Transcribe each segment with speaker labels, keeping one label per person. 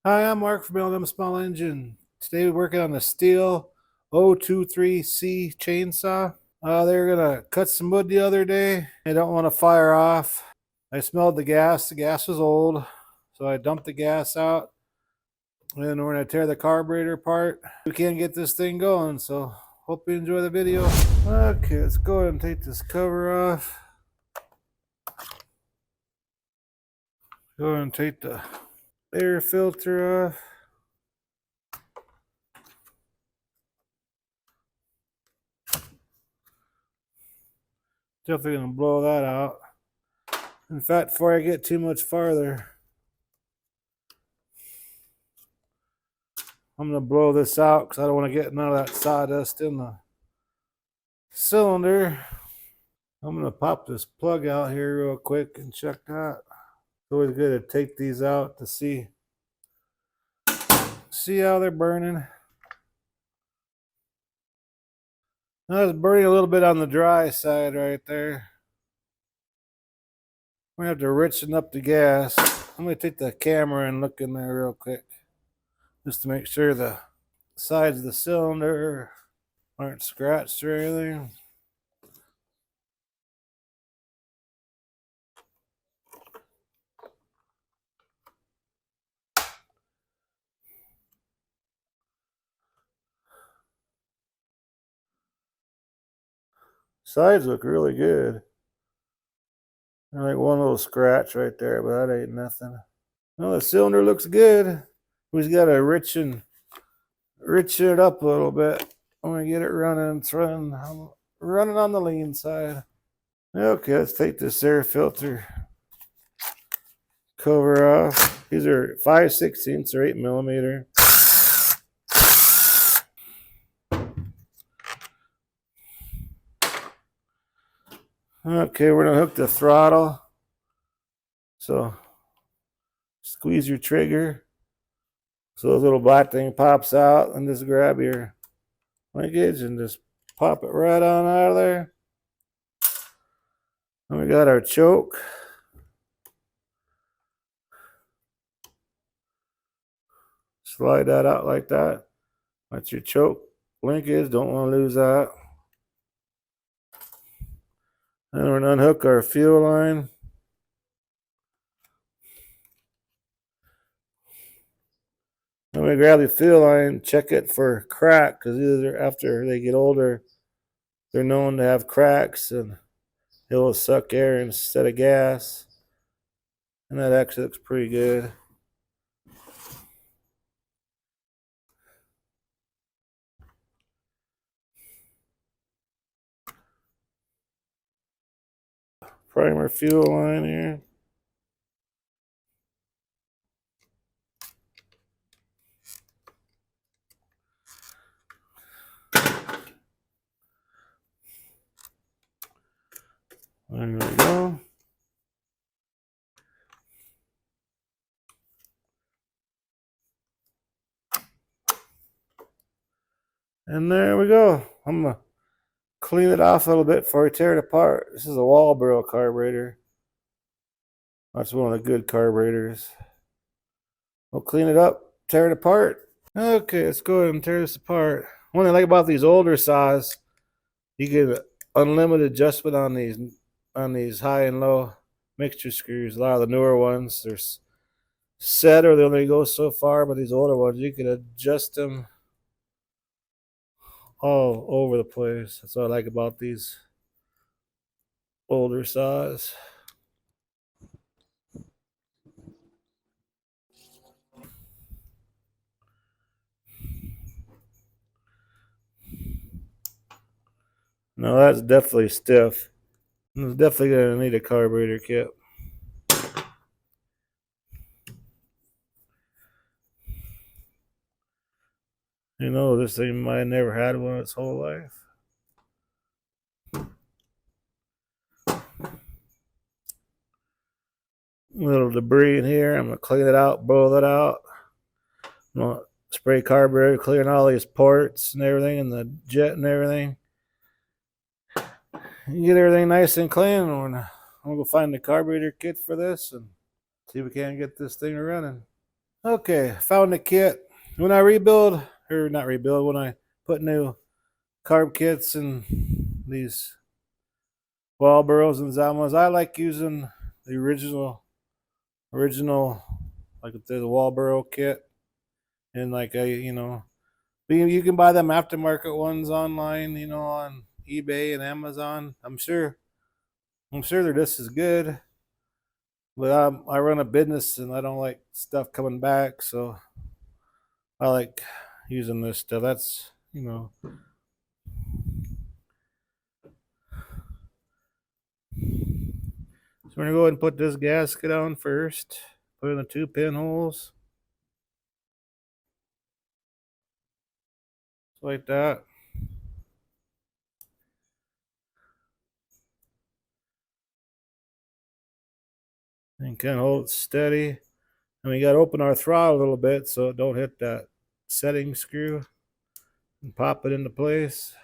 Speaker 1: Hi, I'm Mark from LM Small Engine. Today we're working on the STIHL 023C chainsaw. They were gonna cut some wood the other day. I don't want to fire off. I smelled the gas. The gas was old, so I dumped the gas out. And then we're gonna tear the carburetor apart. We can't get this thing going, so hope you enjoy the video. Okay, let's go ahead and take this cover off. Go ahead and take the air filter off. Definitely gonna blow that out. In fact, before I get too much farther, I'm gonna blow this out because I don't want to get none of that sawdust in the cylinder. I'm gonna pop this plug out here real quick and check that. It's always good to take these out to see how they're burning. Now it's burning a little bit on the dry side right there. We're gonna have to richen up the gas. I'm gonna take the camera and look in there real quick just to make sure the sides of the cylinder aren't scratched or anything. Sides look really good. Like one little scratch right there, but that ain't nothing. Well, the cylinder looks good. We just gotta richen it up a little bit. I'm gonna get it running. It's running on the lean side. Okay, let's take this air filter cover off. These are 5/16 or 8mm. Okay, we're gonna hook the throttle. So squeeze your trigger. So the little black thing pops out, and just grab your linkage and just pop it right on out of there. And we got our choke. Slide that out like that. That's your choke linkage. Don't want to lose that. And we're going to unhook our fuel line. And we grab the fuel line, check it for crack, because either after they get older, they're known to have cracks and it will suck air instead of gas. And that actually looks pretty good. Primer fuel line here. There we go. And there we go. I'm going to clean it off a little bit before I tear it apart. This is a Walbro carburetor. That's one of the good carburetors. We'll clean it up, tear it apart. Okay, let's go ahead and tear this apart. One thing I like about these older saws, you get unlimited adjustment on these high and low mixture screws. A lot of the newer ones, they're set or they only go so far, but these older ones, you can adjust them all over the place. That's what I like about these older saws. No, that's definitely stiff. It's definitely going to need a carburetor kit. You know, this thing might have never had one its whole life. Little debris in here. I'm going to clean it out, blow that out. I'm going to spray carburetor, clearing all these ports and everything, and the jet and everything. You get everything nice and clean. I'm going to go find the carburetor kit for this and see if we can get this thing running. Okay, found the kit. When I rebuild, or not rebuild, when I put new carb kits and these Wallburrows and Zamas, I like using the original, like the Wallburrow kit, and like you can buy them aftermarket ones online, on eBay and Amazon. I'm sure they're just as good, but I run a business and I don't like stuff coming back, so I like using this stuff. That's. So we're gonna go ahead and put this gasket on first. Put in the 2 pinholes, like that. And kind of hold it steady. And we got to open our throttle a little bit so it don't hit that setting screw, and pop it into place.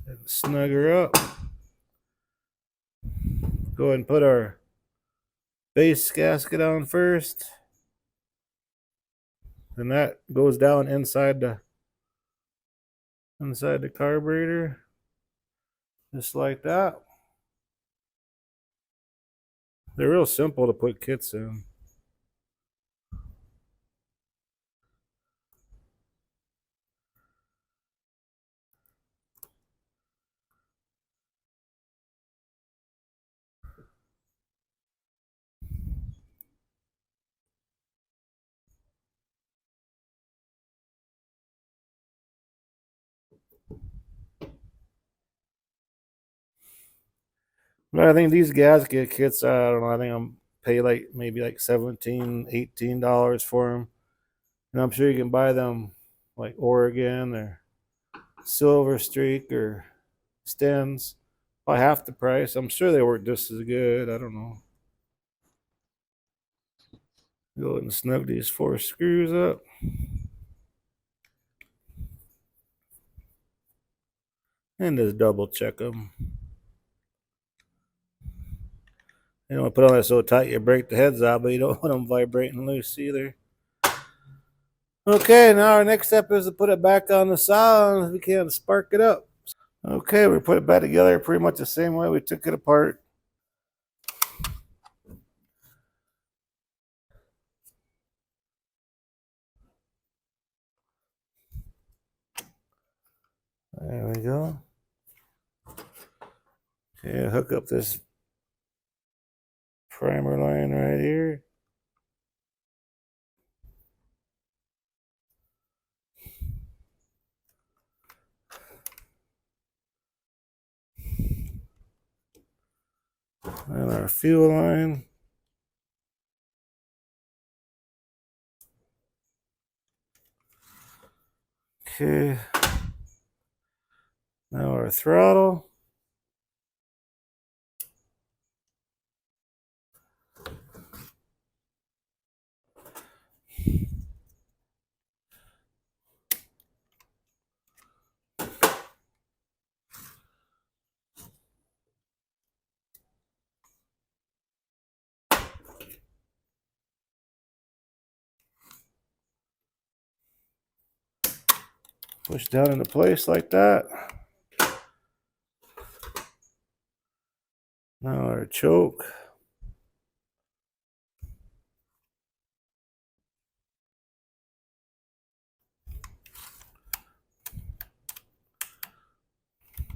Speaker 1: And snug her up. Go ahead and put our base gasket on first. And that goes down inside the carburetor. Just like that. They're real simple to put kits in. But I think these gasket kits, I don't know, I think I'm pay like maybe like $17, $18 for them. And I'm sure you can buy them like Oregon or Silver Streak or Stens by half the price. I'm sure they work just as good. I don't know. Go ahead and snug these 4 screws up. And just double check them. You don't want to put on that so tight you break the heads out, but you don't want them vibrating loose either. Okay, now our next step is to put it back on the saw and we can spark it up. Okay, we put it back together pretty much the same way we took it apart. There we go. Okay, hook up this primer line right here. And our fuel line. Okay. Now our throttle. Push down into place like that. Now our choke.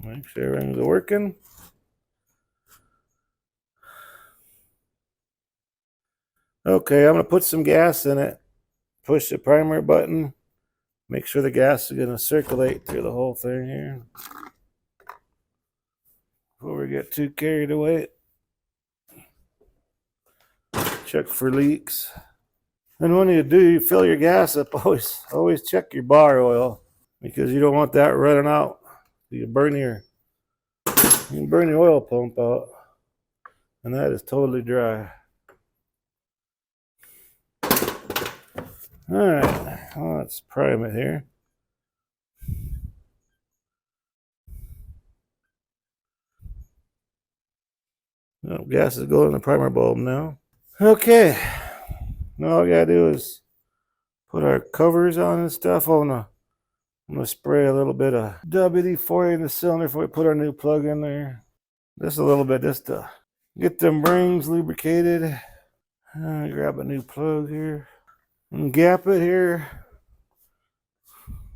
Speaker 1: Make sure everything's working. Okay, I'm going to put some gas in it. Push the primer button. Make sure the gas is going to circulate through the whole thing here. Before we get too carried away. Check for leaks. And when you do, you fill your gas up. Always check your bar oil, because you don't want that running out. You can burn your oil pump out, and that is totally dry. All right, let's prime it here. Oh, gas is going in the primer bulb now. Okay. Now all I gotta do is put our covers on and stuff. I'm gonna spray a little bit of WD-40 in the cylinder before we put our new plug in there. Just a little bit, just to get them rings lubricated. Grab a new plug here and gap it here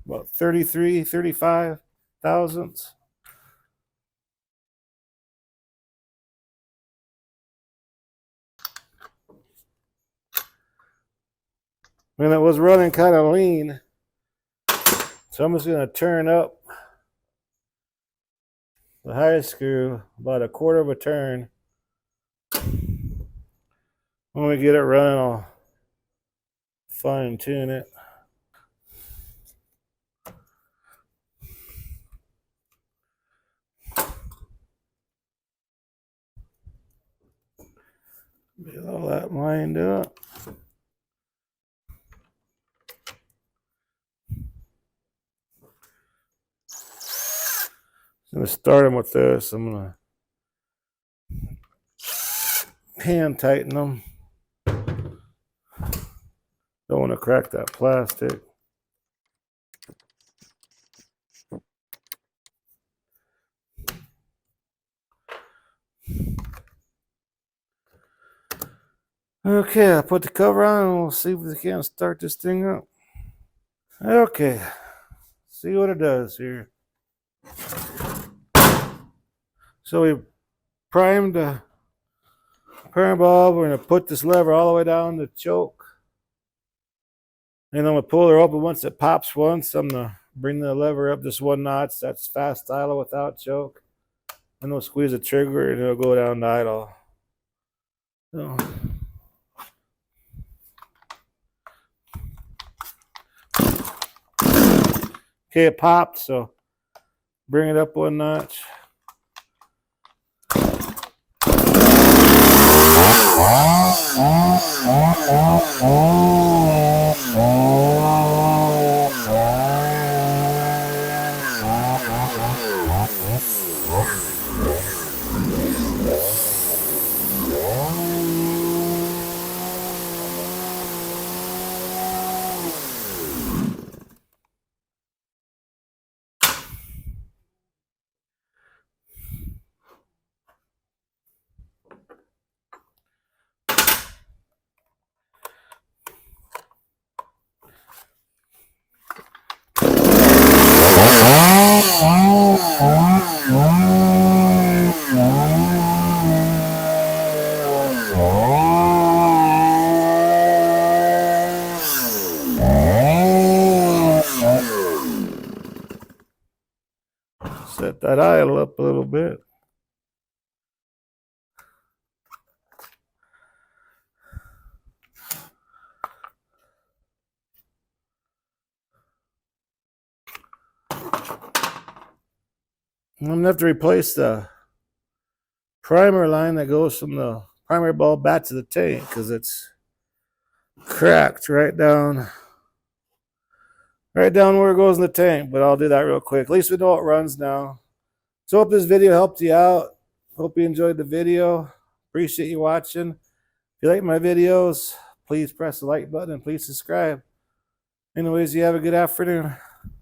Speaker 1: about 35 thousandths. And it was running kind of lean, so I'm just going to turn up the high screw about a quarter of a turn. When we get it running, I'll fine tune it. Get all that lined up. I'm going to start them with this. I'm going to hand tighten them. Don't want to crack that plastic. Okay, I put the cover on and we'll see if we can start this thing up. Okay, see what it does here. So we primed the primer bulb. We're going to put this lever all the way down the choke. And then we'll pull her open once it pops once. I'm going to bring the lever up just one notch. That's fast idle without choke. And we'll squeeze the trigger and it'll go down to idle. So. Okay, it popped, so bring it up one notch. Set that idle up a little bit. I'm going to have to replace the primer line that goes from the primer bulb back to the tank because it's cracked right down where it goes in the tank. But I'll do that real quick. At least we know it runs now. So hope this video helped you out. Hope you enjoyed the video. Appreciate you watching. If you like my videos, please press the like button and please subscribe. Anyways, you have a good afternoon.